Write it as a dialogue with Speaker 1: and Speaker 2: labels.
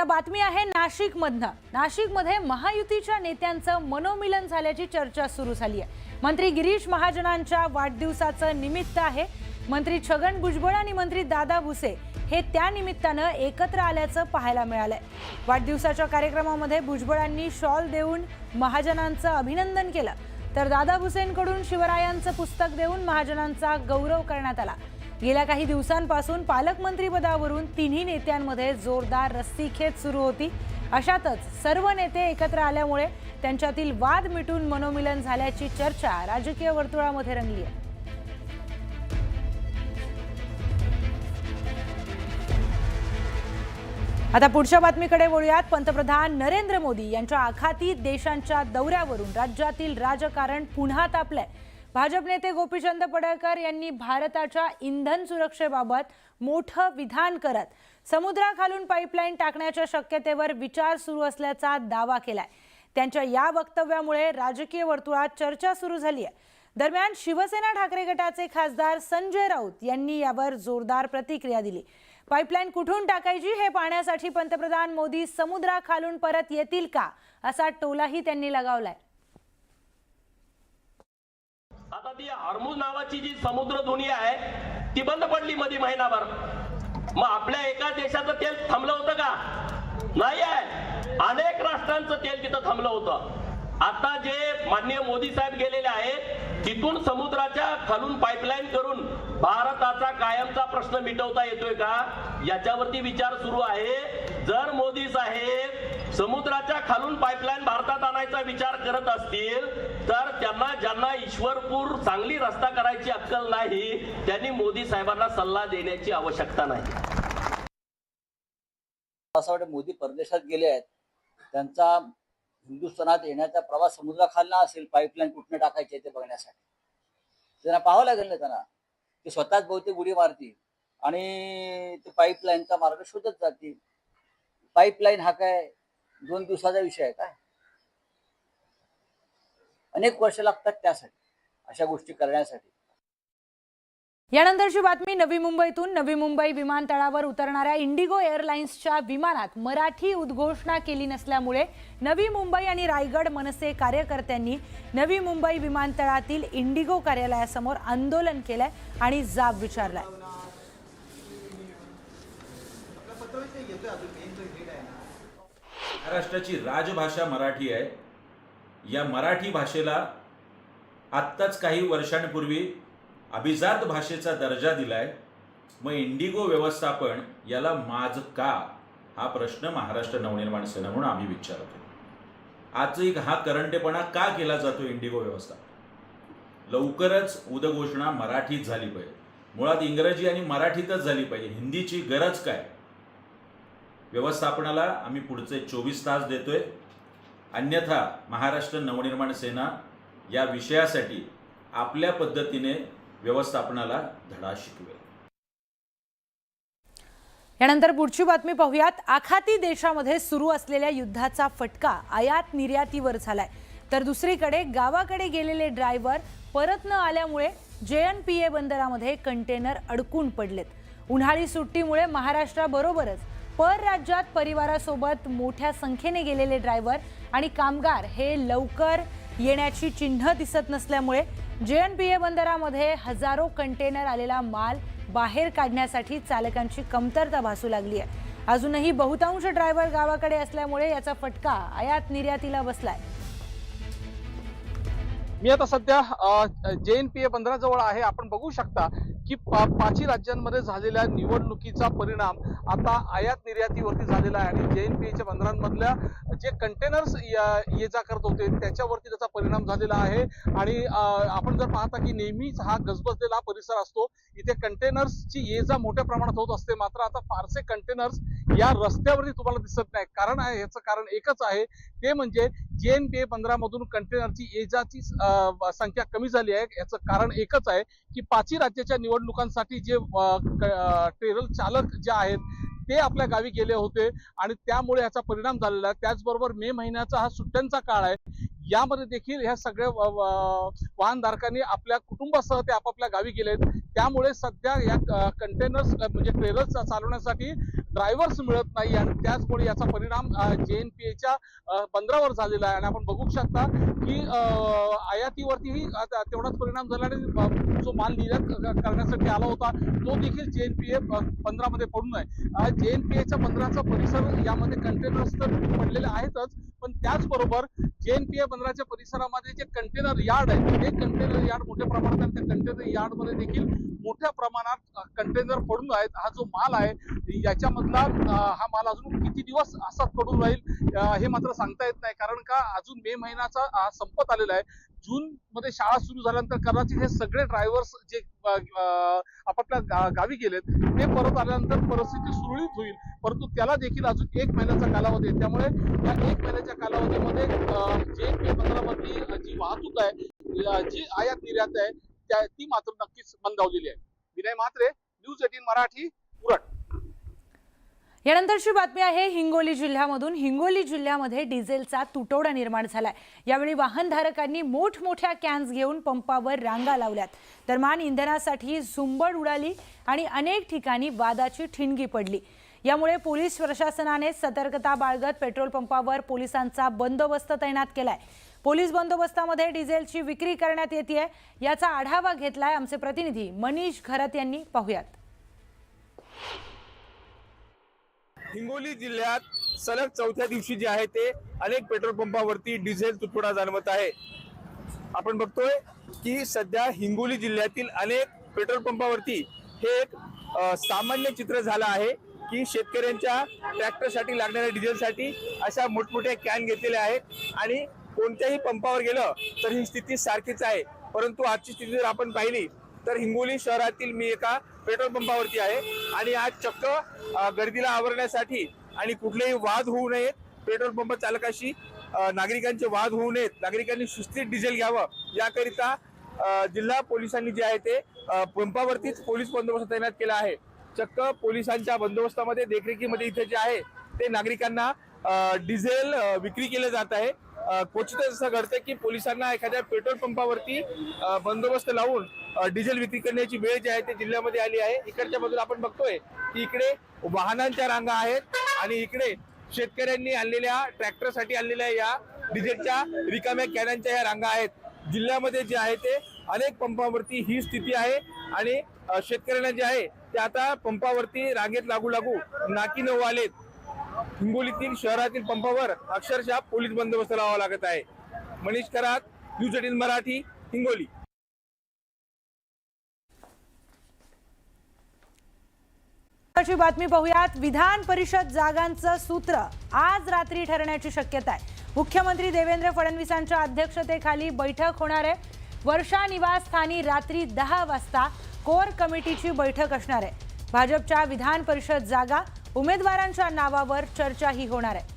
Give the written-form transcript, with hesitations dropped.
Speaker 1: बातमी आहे नाशिकमधनं। नाशिकमध्ये महायुतीच्या नेत्यांचं मनोमिलन झाल्याची चर्चा सुरू झाली आहे। मंत्री गिरीश महाजनांच्या वाढदिवसाचं निमित्त आहे। मंत्री छगन भुजबळ आणि मंत्री दादा भुसे हे त्या निमित्तानं एकत्र आल्याचं पाहायला मिळालंय। वाढदिवसाच्या कार्यक्रमामध्ये भुजबळांनी शॉल देऊन महाजनांचं अभिनंदन केलं, तर दादा भुसेंकडून शिवरायांचं पुस्तक देऊन महाजनांचा गौरव करण्यात आला। गेल्या काही दिवसांपासून पालकमंत्रीपदावरून तिन्ही नेत्यांमध्ये जोरदार रस्सीखेच सुरू होती। अशातच सर्व नेते एकत्र आल्यामुळे त्यांच्यातील वाद मिटून मनोमिलन झाल्याची चर्चा राजकीय वर्तुळामध्ये रंगली आहे। आता पुढच्या बातमीकडे वळूयात। पंतप्रधान नरेंद्र मोदी यांच्या आखाती देशांच्या दौऱ्यावरून राज्यातील राजकारण पुन्हा तापलंय। भाजप नेते गोपीचंद पडळकर यांनी भारताच्या इंधन सुरक्षेबाबत मोठं विधान करत समुद्राखालून पाईपलाईन टाकण्याच्या शक्यतेवर विचार सुरू असल्याचा दावा केलाय। त्यांच्या या वक्तव्यामुळे राजकीय वर्तुळात चर्चा सुरू झाली आहे। दरम्यान शिवसेना ठाकरे गटाचे खासदार संजय राऊत यांनी यावर जोरदार प्रतिक्रिया दिली। पाईपलाईन कुठून टाकायची हे पाहण्यासाठी पंतप्रधान मोदी समुद्राखालून परत येतील का, असा टोलाही त्यांनी लगावलाय।
Speaker 2: आता ती हॉर्मुझ नावाची जी समुद्र दुनिया आहे ती बंद पडली मध्ये महिनाभर। मग आपल्या एका देशाचं तेल थांबलं होतं का? नाही आहे। अनेक राष्ट्रांचं तेल तिथं थांबलं होतं। आता जे माननीय मोदी साहेब गेलेले आहेत तिथून समुद्राच्या खालून पाईपलाईन करून भारताचा कायमचा प्रश्न मिटवता येतोय का, याच्यावरती विचार सुरू आहे। जर मोदी साहेब समुद्राच्या खालून पाईपलाईन भारतात आणायचा विचार करत असतील तर ज्यांना ईश्वरपूर सांगली रस्ता करायची अक्कल नाही त्यांनी मोदी साहेबांना सल्ला देण्याची आवश्यकता नाही।
Speaker 3: असं वाटतं मोदी परदेशात गेले आहेत, त्यांचा हिंदुस्थानात येण्याचा प्रवास समुद्राखालना असेल, पाईपलाईन कुठनं टाकायचे ते बघण्यासाठी। त्यांना पाहावं लागेल ना, त्यांना ते स्वतःच बहुतेक उडी मारतील आणि ते पाईपलाईनचा मार्ग शोधत जातील। पाईपलाईन हा काय 2 दिवसाचा विषय आहे काय? अनेक वर्ष लागतात त्यासाठी, अशा गोष्टी करण्यासाठी।
Speaker 1: यानंतरची बातमी नवी मुंबईतून। नवी मुंबई विमानतळावर उतरणाऱ्या इंडिगो एअरलाइन्सच्या विमानात मराठी उद्घोषणा केली नसल्यामुळे नवी मुंबई आणि रायगड मनसे कार्यकर्त्यांनी नवी मुंबई विमानतळातील इंडिगो कार्यालयासमोर आंदोलन केलंय आणि जाब विचारलाय।
Speaker 4: महाराष्ट्राची राजभाषा मराठी आहे। या मराठी भाषेला आत्ताच काही वर्षांपूर्वी अभिजात भाषेचा दर्जा दिलाय। मग इंडिगो व्यवस्थापन याला माज का, हा प्रश्न महाराष्ट्र नवनिर्माण सेना म्हणून आम्ही विचारतो। आज हा करंटेपणा का केला जातो इंडिगो व्यवस्थापन? लवकरच उद्घोषणा मराठीत झाली पाहिजे, मुळात इंग्रजी आणि मराठीतच झाली पाहिजे। हिंदीची गरज काय? व्यवस्थापनाला आम्ही पुढचे 24 तास देतोय, अन्यथा महाराष्ट्र नवनिर्माण सेना या विषयासाठी आपल्या पद्धतीने व्यवस्थापनाला धडा शिकवेल।
Speaker 1: यानंतर पुढची बातमी पाहूयात। आखाती देशामध्ये सुरू असलेल्या युद्धाचा फटका आयात निर्यातीवर झालाय, तर दुसरीकडे गावाकडे गेलेले ड्रायव्हर परत न आल्यामुळे JNPA बंदरामध्ये कंटेनर अडकून पडलेत। उन्हाळी सुट्टीमुळे महाराष्ट्राबरोबरच परराज्यात परिवारासोबत मोठ्या संख्येने गेलेले ड्रायव्हर आणि कामगार हे लवकर येण्याची चिन्ह दिसत नसल्यामुळे JNPA बंदरामध्ये हजारो कंटेनर आलेला माल बाहेर काढण्यासाठी चालकांची कमतरता भासू लागली आहे। अजूनही बहुतांश ड्रायव्हर गावाकडे असल्यामुळे याचा फटका आयात निर्यातीला बसलाय।
Speaker 5: मी आता सध्या JNPA बंदराजवळ आहे। आपण बघू शकता की 5 राज्यांमध्ये झालेल्या निवडणुकीचा परिणाम आता आयात निर्यातीवरती झालेला आहे आणि JNPAच्या बंदरांमधल्या जे कंटेनर्स ये जा करत होते त्याच्यावरती त्याचा परिणाम झालेला आहे। आणि आपण जर पाहता की नेहमीच हा गजबजलेला परिसर असतो, इथे कंटेनर्सची ये जा मोठ्या प्रमाणात होत असते, मात्र आता फारसे कंटेनर्स या रस्त्यावरती तुम्हाला दिसत नाही। कारण आहे, याचं कारण एकच आहे, ते म्हणजे JNPA बंदरामधून कंटेनरची ये जाची संख्या कमी झाली आहे। याचं कारण एकच आहे की 5 राज्याच्या निवडणुकांसाठी जे ट्रेलर चालक जे आहेत ते आपल्या गावी गेले होते आणि त्यामुळे याचा परिणाम झालेला आहे। त्याचबरोबर मे महिन्याचा हा सुट्ट्यांचा काळ आहे, यामध्ये देखील ह्या सगळ्या वाहनधारकांनी आपल्या कुटुंबासह ते आपापल्या गावी गेलेत। त्यामुळे सध्या या कंटेनर्स म्हणजे ट्रेलर्स चालवण्यासाठी ड्रायव्हर्स मिळत नाही आणि त्याचमुळे याचा परिणाम JNPAच्या बंदरावर झालेला आहे। आणि आपण बघू शकता की आयातीवरतीही तेवढाच परिणाम झाला आणि जो माल निर्यात करण्यासाठी आला होता तो देखील JNPA बंदरामध्ये पडून आहे। JNPAच्या बंदराचा परिसर यामध्ये कंटेनर्स तर पडलेले आहेतच, पण त्याचबरोबर JNPA बंदराच्या परिसरामध्ये जे कंटेनर यार्ड आहे ते कंटेनर यार्ड मोठ्या प्रमाणात आहे। त्या कंटेनर यार्डमध्ये देखील मोठ्या प्रमाणात कंटेनर पडून आहेत। हा जो माल आहे याच्यामधला हा माल अजून किती दिवस असाच पडून राहील हे मात्र सांगता येत नाही, कारण का अजून मे महिन्याचा संपत आलेला आहे। जून मध्ये शाळा सुरू झाल्यानंतर कदाचित हे सगळे ड्रायव्हर्स जे आपापल्या गावी गेलेत ते परत आल्यानंतर परिस्थिती सुरळीत होईल, परंतु त्याला देखील अजून 1 महिन्याचा कालावधी आहे। त्यामुळे या 1 महिन्याच्या कालावधीमध्ये JNPA बंदरामधली जी वाहतूक आहे, जी आयात निर्यात आहे ती मात्र नक्कीच मंदावलेली आहे। विनय म्हात्रे, न्यूज 18 मराठी, उरण।
Speaker 1: यानंतरची बातमी आहे हिंगोली जिल्ह्यामधून। हिंगोली जिल्ह्यामध्ये डिझेलचा तुटवडा निर्माण झालाय। यावेळी वाहनधारकांनी मोठमोठ्या कॅन्स घेऊन पंपावर रांगा लावल्यात, दरम्यान इंधनासाठी झुंबड उडाली आणि अनेक ठिकाणी वादाची ठिणगी पडली। यामुळे पोलीस प्रशासनाने सतर्कता बाळगत पेट्रोल पंपावर पोलिसांचा बंदोबस्त तैनात केलाय। पोलीस बंदोबस्तामध्ये डिझेलची विक्री करण्यात येते, याचा आढावा घेतलाय आमचे प्रतिनिधी मनीष घरत यांनी। पाहूयात।
Speaker 6: हिंगोली जिल्ह्यात सलग 4थ्या दिवशी जे आहे ते अनेक पेट्रोल पंपावरती डिझेल तुटवडा जाणवत आहे। आपण बघतोय की सध्या हिंगोली जिल्ह्यातील अनेक पेट्रोल पंपावरती हे एक सामान्य चित्र झालं आहे की शेतकऱ्यांच्या ट्रॅक्टरसाठी लागणाऱ्या डिझेलसाठी अशा मोठमोठ्या कॅन घेतलेल्या आहेत आणि कोणत्याही पंपावर गेलं तर ही स्थिती सारखीच आहे। परंतु आजची स्थिती जर आपण पाहिली तर हिंगोली शहरातील मी एका पेट्रोल पंपावरती आहे आणि आज चक्क गर्दीला आवरण्यासाठी आणि कुठलेही वाद होऊ नयेत, पेट्रोल पंप चालकाशी नागरिकांचे वाद होऊ नयेत, नागरिकांनी शिस्तीत डिझेल घ्यावं याकरिता जिल्हा पोलिसांनी जे आहे ते पंपावरतीच पोलीस बंदोबस्त तैनात केला आहे। चक्क पोलिसांच्या बंदोबस्तामध्ये देखरेखीमध्ये इथे जे आहे ते नागरिकांना डिझेल विक्री केले जात आहे। क्वचितच असं घडतं की पोलिसांना एखाद्या पेट्रोल पंपावरती बंदोबस्त लावून डिझेल विक्री करण्याची वेळ जी आहे ते जिल्ह्यामध्ये आली आहे। इकडच्या बाजूला आपण बघतोय की इकडे वाहनांच्या रांगा आहेत आणि इकडे शेतकऱ्यांनी आणलेल्या ट्रॅक्टरसाठी आणलेल्या या डिझेलच्या रिकाम्या कॅनांच्या या रांगा आहेत। जिल्ह्यामध्ये जे आहे ते अनेक पंपावरती ही स्थिती आहे आणि शेतकऱ्यांना जे आहे ते आता पंपावरती रांगेत लागू नाकी नऊ आलेत। हिंगोलीतील शहरातील पंपावर अक्षरशः पोलीस बंदोबस्त लावावा लागत आहे। मनीष करात, न्यूज 18 मराठी, हिंगोली।
Speaker 1: बातमी पाहूयात। विधान परिषद जागांचं सूत्र आज रात्री ठरण्याची शक्यता आहे। मुख्यमंत्री देवेंद्र फडणवीसांच्या अध्यक्षतेखाली बैठक होणार आहे। वर्षा निवासस्थानी रात्री 10 वाजता कोर कमिटीची बैठक असणार आहे। भाजपच्या विधान परिषद जागा उमेदवारांच्या नावावर चर्चाही होणार आहे।